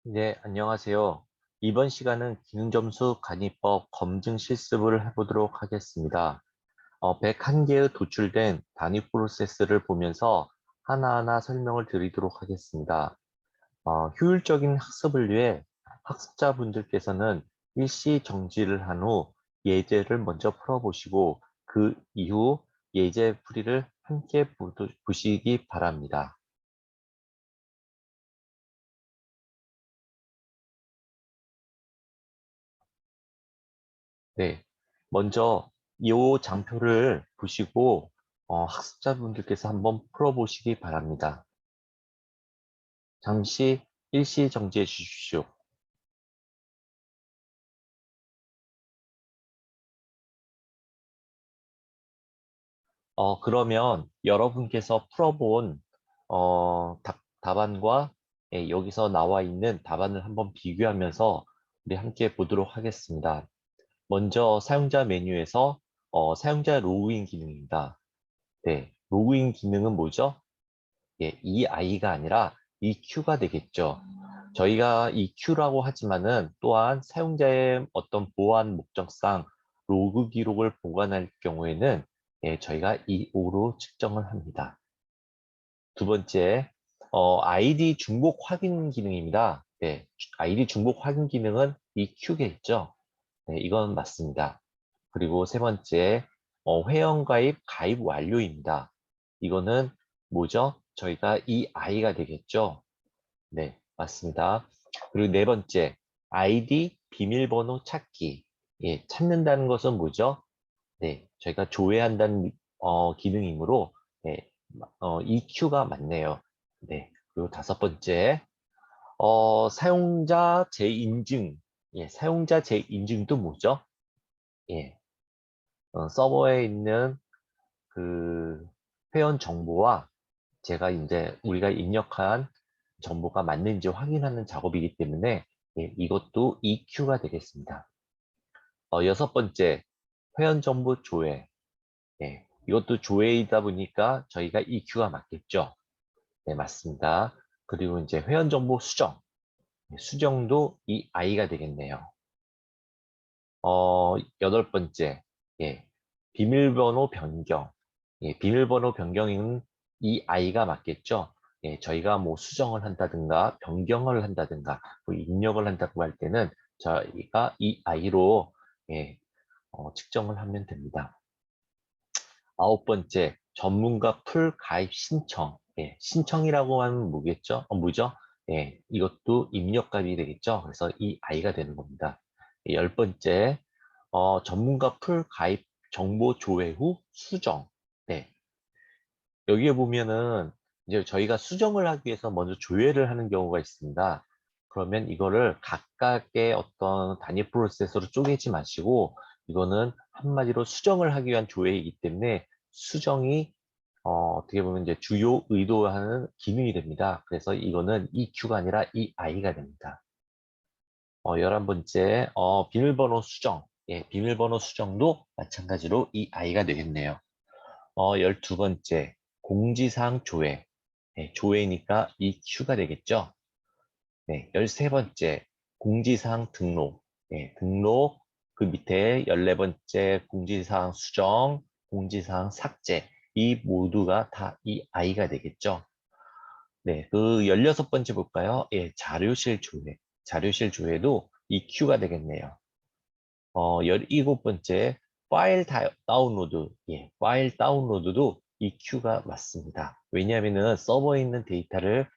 네, 안녕하세요. 이번 시간은 기능점수 관리법 검증 실습을 해보도록 하겠습니다. 101개의 도출된 단위 프로세스를 보면서 하나하나 설명을 드리도록 하겠습니다. 효율적인 학습을 위해 학습자분들께서는 일시 정지를 한 후 예제를 먼저 풀어보시고 그 이후 예제 풀이를 함께 보시기 바랍니다. 네, 먼저 이 장표를 보시고 학습자분들께서 한번 풀어보시기 바랍니다. 잠시 일시 정지해 주십시오. 그러면 여러분께서 풀어본 답안과 여기서 나와 있는 답안을 한번 비교하면서 우리 함께 보도록 하겠습니다. 먼저 사용자 메뉴에서 사용자 로그인 기능입니다. 네, 로그인 기능은 뭐죠? 예, 이 아이가 아니라 이 큐가 되겠죠. 저희가 이 큐라고 하지만은 또한 사용자의 어떤 보안 목적상 로그 기록을 보관할 경우에는 저희가 이 오로 측정을 합니다. 두 번째, 아이디 중복 확인 기능입니다. 네, 아이디 중복 확인 기능은 이 큐겠죠. 네, 이건 맞습니다. 그리고 세 번째, 회원가입 가입 완료입니다. 이거는 뭐죠? 저희가 이 아이가 되겠죠? 네, 맞습니다. 그리고 네 번째, 아이디 비밀번호 찾기. 예, 찾는다는 것은 뭐죠? 네, 저희가 조회한다는 기능이므로 네, EQ가 맞네요. 네, 그리고 다섯 번째, 사용자 재인증. 예, 사용자 재인증도 뭐죠? 예, 서버에 있는 그 회원 정보와 제가 이제 우리가 입력한 정보가 맞는지 확인하는 작업이기 때문에 예, 이것도 EQ가 되겠습니다. 여섯 번째, 회원 정보 조회. 예, 이것도 조회이다 보니까 저희가 EQ가 맞겠죠? 네, 맞습니다. 그리고 이제 회원 정보 수정. 수정도 이 I가 되겠네요. 여덟 번째, 예, 비밀번호 변경. 예, 비밀번호 변경은 이 아이가 맞겠죠? 예, 저희가 뭐 수정을 한다든가 변경을 한다든가 뭐 입력을 한다고 할 때는 저희가 이 아이로 예, 측정을 하면 됩니다. 아홉 번째, 전문가 풀 가입 신청. 예, 신청이라고 하면 뭐겠죠? 뭐죠? 예, 이것도 입력 가입이 되겠죠? 그래서 이 아이가 되는 겁니다. 열 번째, 전문가 풀 가입 정보 조회 후 수정. 네, 여기에 보면은 이제 저희가 수정을 하기 위해서 먼저 조회를 하는 경우가 있습니다. 그러면 이거를 각각의 어떤 단위 프로세스로 쪼개지 마시고 이거는 한마디로 수정을 하기 위한 조회이기 때문에 수정이 어떻게 보면 이제 주요 의도하는 기능이 됩니다. 그래서 이거는 EQ가 아니라 EI가 됩니다. 11번째, 비밀번호 수정. 예, 비밀번호 수정도 마찬가지로 EI가 되겠네요. 12번째, 공지사항 조회. 네, 조회니까 EQ가 되겠죠? 네, 13번째, 공지사항 등록. 네, 등록, 그 밑에 14번째, 공지사항 수정, 공지사항 삭제. 이 모두가 다 이 I가 되겠죠? 네, 그 16번째 볼까요? 예, 자료실 조회. 자료실 조회도 EQ가 되겠네요. 17번째, 다운로드. 예, 파일 다운로드도 EQ가 맞습니다. 왜냐하면은 서버에 있는 데이터를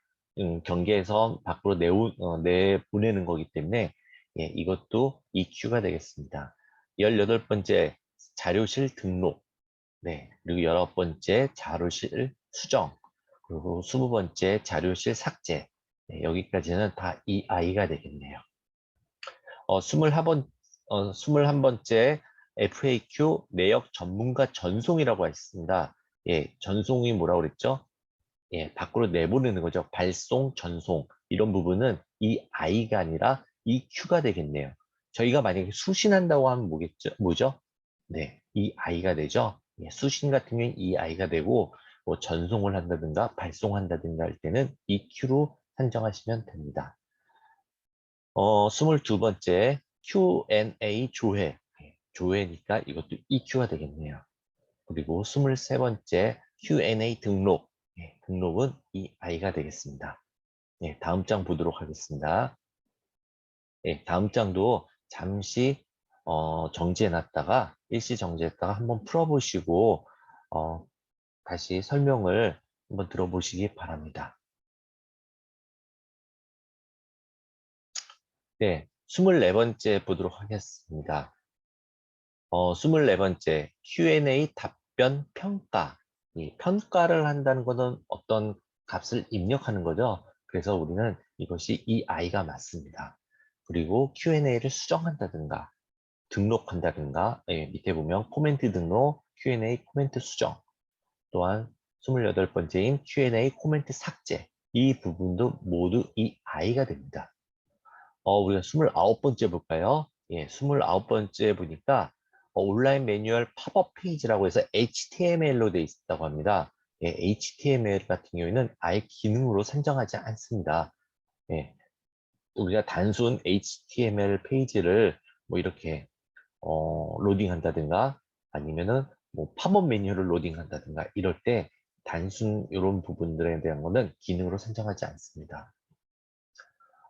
경계에서 밖으로 내보내는 거기 때문에 예, 이것도 EQ가 되겠습니다. 18번째, 자료실 등록. 네, 그리고 19번째, 자료실 수정. 그리고 20번째, 자료실 삭제. 네, 여기까지는 다 EI가 되겠네요. 21번째 FAQ 내역 전문가 전송이라고 했습니다. 예, 전송이 뭐라고 그랬죠? 예, 밖으로 내보내는 거죠. 발송, 전송. 이런 부분은 이 I가 아니라 이 Q가 되겠네요. 저희가 만약에 수신한다고 하면 뭐죠? 네, 이 I가 되죠. 예, 수신 같은 경우는 이 I가 되고, 뭐 전송을 한다든가 발송한다든가 할 때는 이 Q로 산정하시면 됩니다. 스물두 번째 Q&A 조회. 조회니까 이것도 EQ가 되겠네요. 그리고 23번째 Q&A 등록. 등록은 EI가 되겠습니다. 다음 장 보도록 하겠습니다. 다음 장도 잠시 정지해놨다가 일시 정지했다가 한번 풀어보시고 다시 설명을 한번 들어보시기 바랍니다. 네, 24번째 보도록 하겠습니다. 24번째 Q&A 답변 평가. 이 평가를 한다는 것은 어떤 값을 입력하는 거죠. 그래서 우리는 이것이 이 아이가 맞습니다. 그리고 Q&A를 수정한다든가 등록한다든가 밑에 보면 코멘트 등록, Q&A 코멘트 수정, 또한 28번째인 Q&A 코멘트 삭제, 이 부분도 모두 이 아이가 됩니다. 우리가 29번째 볼까요? 29번째 보니까 온라인 매뉴얼 팝업 페이지라고 해서 HTML로 되어 있다고 합니다. HTML 같은 경우에는 아예 기능으로 산정하지 않습니다. 우리가 단순 HTML 페이지를 뭐 이렇게 로딩한다든가 아니면은 뭐 팝업 메뉴를 로딩한다든가 이럴 때 단순 이런 부분들에 대한 거는 기능으로 산정하지 않습니다.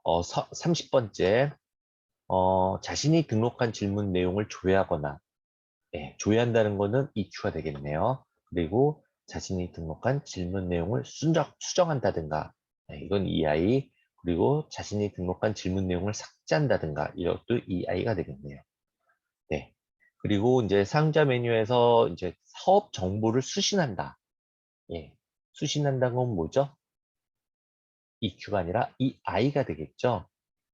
30번째 자신이 등록한 질문 내용을 조회하거나, 조회한다는 거는 EQ가 되겠네요. 그리고 자신이 등록한 질문 내용을 수정한다든가, 이건 EI, 그리고 자신이 등록한 질문 내용을 삭제한다든가, 이것도 EI가 되겠네요. 네. 그리고 이제 사용자 메뉴에서 이제 사업 정보를 수신한다. 수신한다는 건 뭐죠? EQ가 아니라 EI가 되겠죠?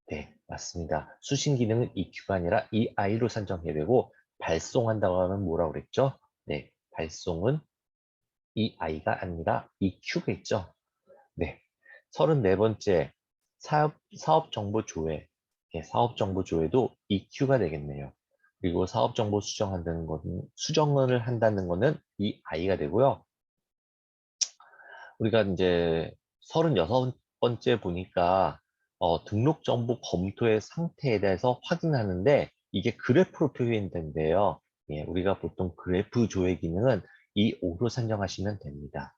네, 맞습니다. 수신 기능은 EQ가 아니라 EI로 산정해야 되고, 발송한다고 하면 뭐라고 그랬죠? 네, 발송은 EI가 아니라 EQ겠죠? 네. 34번째, 사업 정보 조회. 사업 정보 조회도 EQ가 되겠네요. 그리고 사업 정보 수정을 한다는 거는 EI가 되고요. 우리가 이제 36번째 보니까 등록 정보 검토의 상태에 대해서 확인하는데 이게 그래프로 표현된대요. 우리가 보통 그래프 조회 기능은 이 5로 산정하시면 됩니다.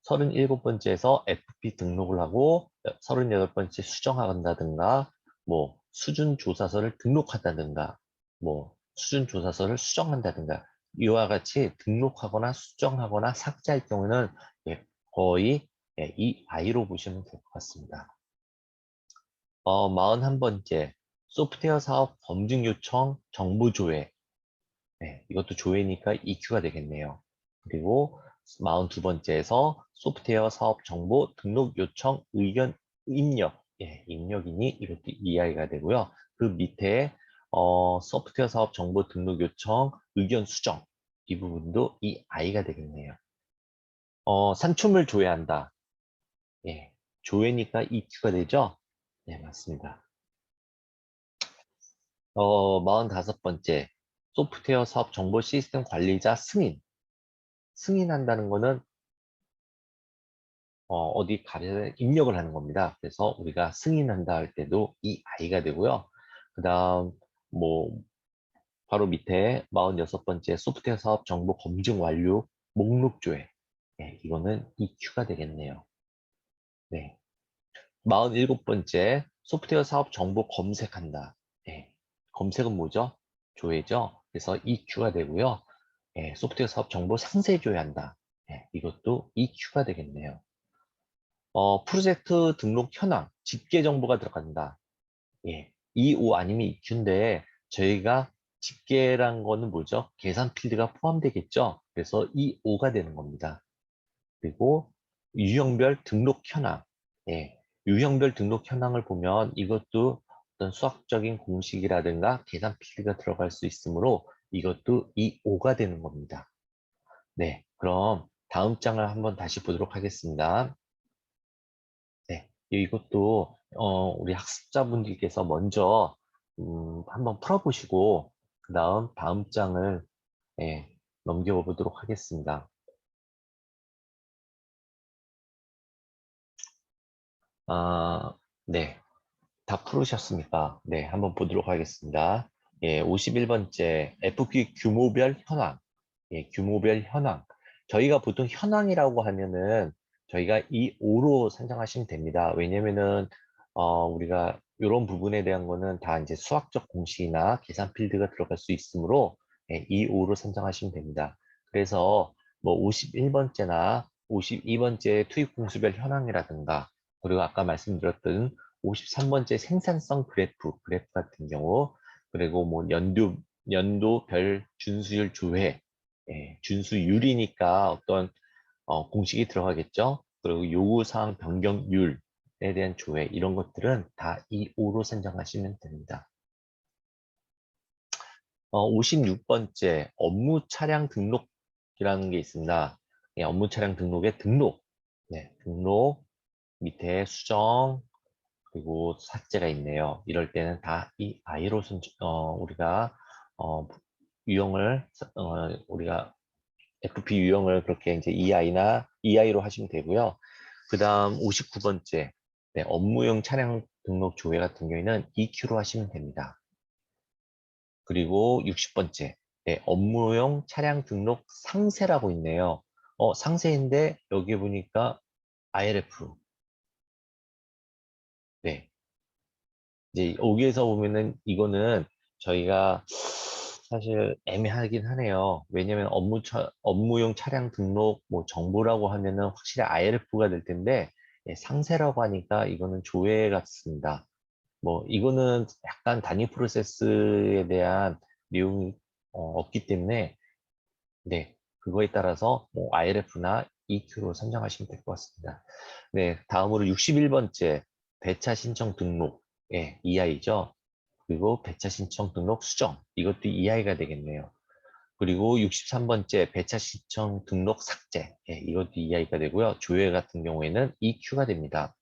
37번째에서 FP 등록을 하고 38번째 수정한다든가 뭐 수준 조사서를 등록한다든가 뭐 수준 조사서를 수정한다든가 이와 같이 등록하거나 수정하거나 삭제할 경우는 거의 이 아이로 보시면 될 것 같습니다. 41번째 소프트웨어 사업 검증 요청 정보 조회. 이것도 조회니까 EQ가 되겠네요. 그리고 42번째에서 소프트웨어 사업 정보 등록 요청 의견 입력. 입력이니 이것도 EI가 되고요. 그 밑에 소프트웨어 사업 정보 등록 요청 의견 수정. 이 부분도 EI가 되겠네요. 산출물 조회한다. 조회니까 EQ가 되죠? 네, 맞습니다. 45번째 소프트웨어 사업 정보 시스템 관리자 승인. 승인한다는 거는 어디 가에 입력을 하는 겁니다. 그래서 우리가 승인한다 할 때도 이 아이가 되고요. 그 다음 뭐 바로 밑에 46번째 소프트웨어 사업 정보 검증 완료 목록 조회. 이거는 EQ가 되겠네요. 네. 47번째 소프트웨어 사업 정보 검색한다. 검색은 뭐죠? 조회죠. 그래서 EQ가 되고요. 소프트웨어 사업 정보 상세 조회한다. 이것도 EQ가 되겠네요. 프로젝트 등록 현황, 집계 정보가 들어간다. E5 아니면 EQ인데 저희가 집계란 거는 뭐죠? 계산 필드가 포함되겠죠? 그래서 E5가 되는 겁니다. 그리고 유형별 등록 현황. 유형별 등록 현황을 보면 이것도 어떤 수학적인 공식이라든가 계산 필드가 들어갈 수 있으므로 이것도 E5가 되는 겁니다. 네, 그럼 다음 장을 한번 다시 보도록 하겠습니다. 네, 이것도 우리 학습자분들께서 먼저 한번 풀어보시고 그 다음 장을 넘겨보도록 하겠습니다. 아, 네, 다 풀으셨습니까? 네, 한번 보도록 하겠습니다. 예, 51번째 FP 규모별 현황. 예, 규모별 현황. 저희가 보통 현황이라고 하면은 저희가 이 5로 산정하시면 됩니다. 왜냐면은 우리가 이런 부분에 대한 거는 다 이제 수학적 공식이나 계산 필드가 들어갈 수 있으므로 예, 이 5로 산정하시면 됩니다. 그래서 뭐 51번째나 52번째 투입 공수별 현황이라든가 그리고 아까 말씀드렸던 53번째 생산성 그래프 같은 경우 그리고 뭐 연도별 준수율 조회 예, 준수율이니까 어떤 공식이 들어가겠죠. 그리고 요구사항 변경률에 대한 조회 이런 것들은 다 이 5로 선정하시면 됩니다. 56번째 업무 차량 등록이라는 게 있습니다. 예, 업무 차량 등록의 등록, 네, 등록 밑에 수정 그리고 삭제가 있네요. 이럴 때는 다 이 I로 우리가 어, 유형을 우리가 FP 유형을 그렇게 이제 EI나 EI로 하시면 되고요. 그 다음 59번째 네, 업무용 차량 등록 조회 같은 경우에는 EQ로 하시면 됩니다. 그리고 60번째 네, 업무용 차량 등록 상세라고 있네요. 상세인데 여기 보니까 IRF 네, 이제 여기에서 보면은 이거는 저희가 사실 애매하긴 하네요. 왜냐면 업무용 차량 등록 뭐 정보라고 하면은 확실히 IRF가 될 텐데 예, 상세라고 하니까 이거는 조회 같습니다. 뭐 이거는 약간 단위 프로세스에 대한 내용이 없기 때문에 네, 그거에 따라서 뭐 IRF나 EQ로 선정하시면 될 것 같습니다. 네, 다음으로 61번째 배차 신청 등록, 예, EI죠. 그리고 배차 신청 등록 수정, 이것도 EI가 되겠네요. 그리고 63번째 배차 신청 등록 삭제, 예, 이것도 EI가 되고요. 조회 같은 경우에는 EQ가 됩니다.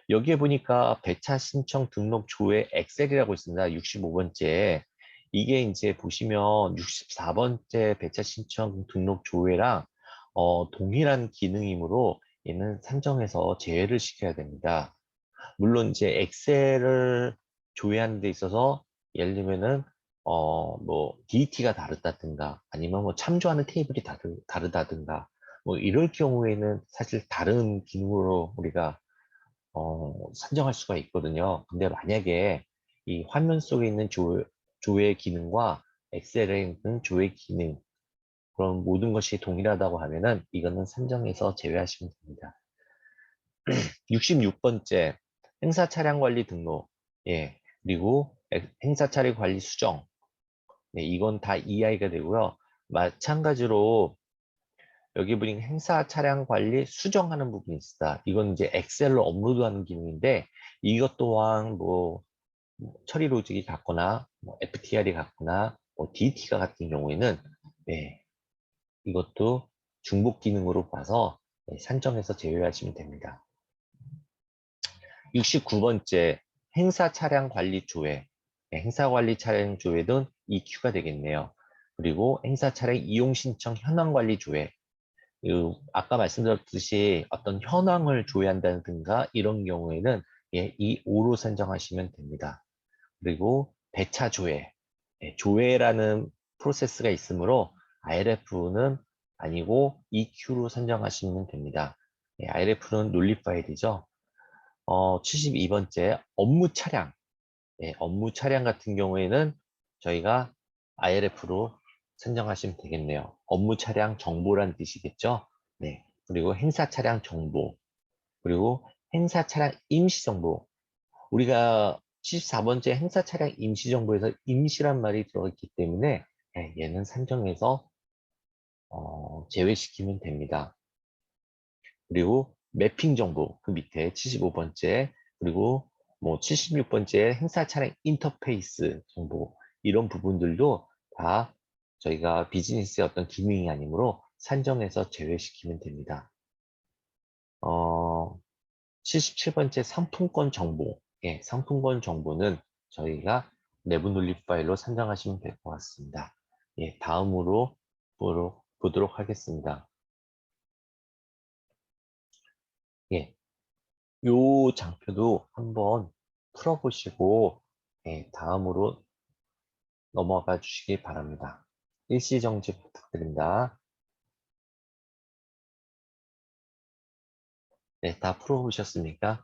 여기에 보니까 배차 신청 등록 조회 엑셀이라고 있습니다. 65번째. 이게 이제 보시면 64번째 배차 신청 등록 조회랑 동일한 기능이므로 얘는 산정해서 제외를 시켜야 됩니다. 물론 이제 엑셀을 조회하는 데 있어서 예를 들면은 뭐 DT가 다르다든가 아니면 뭐 참조하는 테이블이 다르다든가 뭐 이럴 경우에는 사실 다른 기능으로 우리가 산정할 수가 있거든요. 근데 만약에 이 화면 속에 있는 조회 기능과 엑셀에 있는 조회 기능, 그런 모든 것이 동일하다고 하면은 이거는 산정해서 제외하시면 됩니다. 66번째, 행사 차량 관리 등록. 예. 그리고 행사 차량 관리 수정. 네, 이건 다 EI가 되고요. 마찬가지로 여기 보니 행사 차량 관리 수정하는 부분이 있습니다. 이건 이제 엑셀로 업로드하는 기능인데 이것 또한 뭐 처리 로직이 같거나 뭐 FTR이 같거나 뭐 DT가 같은 경우에는 네, 이것도 중복 기능으로 봐서 네, 산정해서 제외하시면 됩니다. 69번째 행사 차량 관리 조회. 네, 행사 관리 차량 조회는 EQ가 되겠네요. 그리고 행사 차량 이용 신청 현황 관리 조회. 아까 말씀드렸듯이 어떤 현황을 조회한다든가 이런 경우에는 예, 이 5로 선정하시면 됩니다. 그리고 배차 조회. 예, 조회라는 프로세스가 있으므로 IRF는 아니고 EQ로 선정하시면 됩니다. 예, IRF는 논리 파일이죠. 72번째 업무 차량. 예, 업무 차량 같은 경우에는 저희가 IRF로 선정하시면 되겠네요. 업무 차량 정보란 뜻이겠죠? 네. 그리고 행사 차량 정보. 그리고 행사 차량 임시 정보. 우리가 74번째 행사 차량 임시 정보에서 임시란 말이 들어있기 때문에 예, 얘는 산정해서 제외시키면 됩니다. 그리고 매핑 정보 그 밑에 75번째 그리고 뭐 76번째 행사 차량 인터페이스 정보 이런 부분들도 다 저희가 비즈니스의 어떤 기능이 아니므로 산정해서 제외시키면 됩니다. 77번째 상품권 정보. 예, 상품권 정보는 저희가 내부 논리 파일로 산정하시면 될 것 같습니다. 예, 다음으로 보도록 하겠습니다. 예, 요 장표도 한번 풀어보시고 다음으로 넘어가 주시기 바랍니다. 일시정지 부탁드립니다. 네, 다 풀어보셨습니까?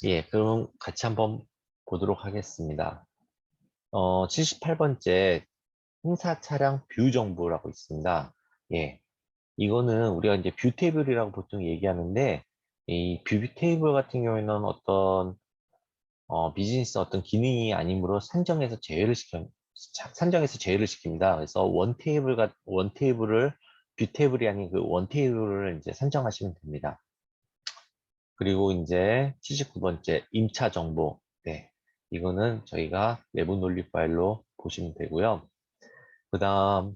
예, 그럼 같이 한번 보도록 하겠습니다. 78번째 행사 차량 뷰 정보라고 있습니다. 예, 이거는 우리가 이제 뷰 테이블이라고 보통 얘기하는데, 이 뷰 테이블 같은 경우에는 어떤 비즈니스 어떤 기능이 아니므로 산정해서 제외를 시킵니다. 그래서 원 테이블을 뷰 테이블이 아닌 그 원 테이블을 이제 선정하시면 됩니다. 그리고 이제 79번째 임차 정보. 네. 이거는 저희가 내부 논리 파일로 보시면 되고요. 그 다음,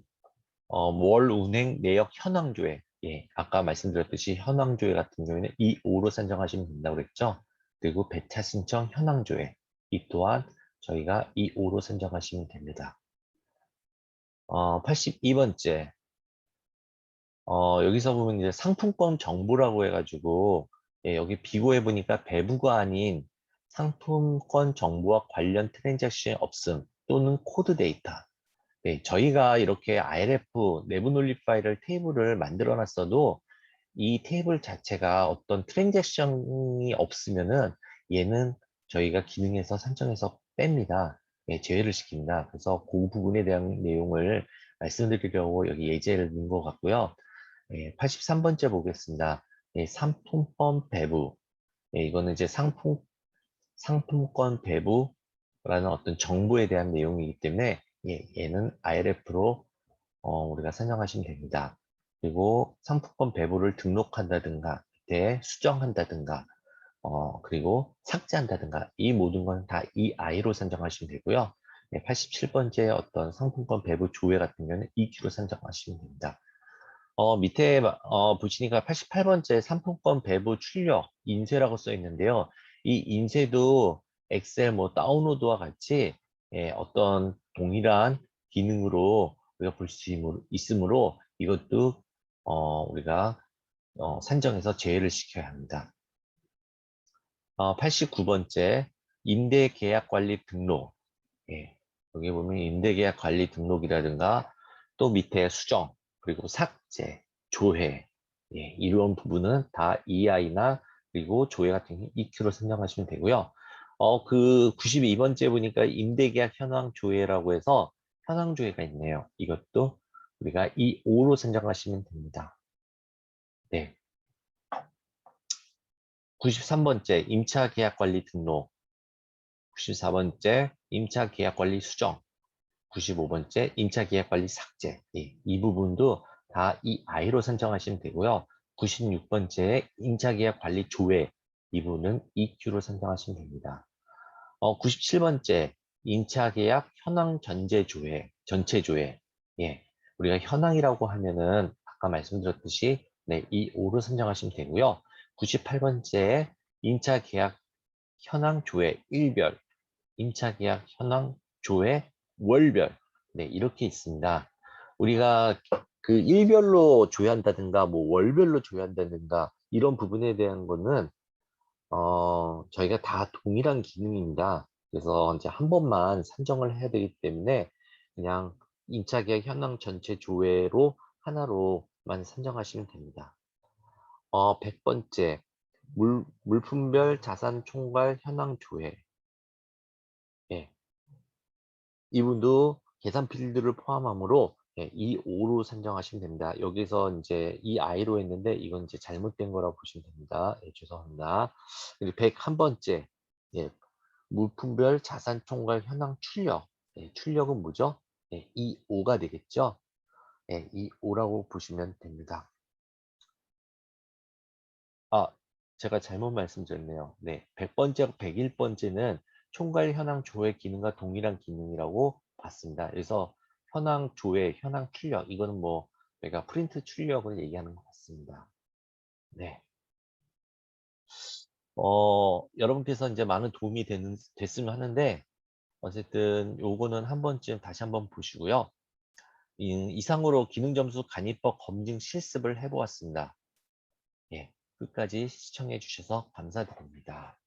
월 운행 내역 현황 조회. 예. 아까 말씀드렸듯이 현황 조회 같은 경우에는 이 5로 선정하시면 된다고 그랬죠. 그리고 배차 신청 현황 조회. 이 또한 저희가 이 5로 선정하시면 됩니다. 82번째. 여기서 보면 이제 상품권 정보라고 해가지고, 예, 여기 비교해 보니까 배부가 아닌 상품권 정보와 관련 트랜잭션 없음 또는 코드 데이터. 네, 저희가 이렇게 IRF 내부 논리 파일을 테이블을 만들어 놨어도 이 테이블 자체가 어떤 트랜잭션이 없으면은 얘는 저희가 기능에서 산정해서 뺍니다. 예, 제외를 시킵니다. 그래서 그 부분에 대한 내용을 말씀드리려고 여기 예제를 넣은 것 같고요. 예, 83번째 보겠습니다. 예, 상품권 배부. 예, 이거는 이제 상품권 배부라는 어떤 정보에 대한 내용이기 때문에 예, 얘는 IRF로 우리가 선정하시면 됩니다. 그리고 상품권 배부를 등록한다든가, 그때 수정한다든가, 그리고 삭제한다든가, 이 모든 건 다 이 아이로 선정하시면 되고요. 네, 87번째 어떤 상품권 배부 조회 같은 경우는 EQ로 선정하시면 됩니다. 밑에 보시니까 88번째 상품권 배부 출력 인쇄라고 써 있는데요. 이 인쇄도 엑셀 뭐 다운로드와 같이 어떤 동일한 기능으로 우리가 볼 수 있으므로 이것도 우리가 산정해서 제외를 시켜야 합니다. 89번째 임대계약관리 등록. 예, 여기 보면 임대계약 관리 등록이라든가 또 밑에 수정, 그리고 삭제, 조회, 예, 이런 부분은 다 EI나 그리고 조회 같은 경우 EQ로 선정하시면 되고요. 그 92번째 보니까 임대계약 현황 조회라고 해서 현황 조회가 있네요. 이것도 우리가 E5로 선정하시면 됩니다. 네. 93번째 임차 계약 관리 등록, 94번째 임차 계약 관리 수정, 95번째 임차계약관리 삭제. 예, 이 부분도 다 이 I로 선정하시면 되고요. 96번째 임차계약관리 조회. 이 부분은 EQ로 선정하시면 됩니다. 97번째 임차계약 현황 전체 조회. 예, 우리가 현황이라고 하면은 아까 말씀드렸듯이 네, 이 5로 선정하시면 되고요. 98번째 임차계약 현황 조회 일별. 임차계약 현황 조회 월별. 네, 이렇게 있습니다. 우리가 그 일별로 조회한다든가 뭐 월별로 조회한다든가 이런 부분에 대한 거는 저희가 다 동일한 기능입니다. 그래서 이제 한 번만 산정을 해야 되기 때문에 그냥 임차계약 현황 전체 조회로 하나로만 산정하시면 됩니다. 100번째 물품별 자산 총괄 현황 조회. 예, 이분도 계산 필드를 포함하므로 예, 이 5로 산정하시면 됩니다. 여기서 이제 이 I로 했는데 이건 이제 잘못된 거라고 보시면 됩니다. 예, 죄송합니다. 그리고 101번째 예, 물품별 자산 총괄 현황 출력. 예, 출력은 뭐죠? 예, 이 5가 되겠죠? 예, 이 5라고 보시면 됩니다. 아, 제가 잘못 말씀드렸네요. 네, 100번째, 101번째는 총괄 현황 조회 기능과 동일한 기능이라고 봤습니다. 그래서 현황 조회, 현황 출력, 이거는 뭐 내가 프린트 출력을 얘기하는 것 같습니다. 네. 여러분께서 이제 많은 도움이 됐으면 하는데, 어쨌든 요거는 한 번쯤 다시 한번 보시고요. 이상으로 기능 점수 간이법 검증 실습을 해보았습니다. 예. 끝까지 시청해 주셔서 감사드립니다.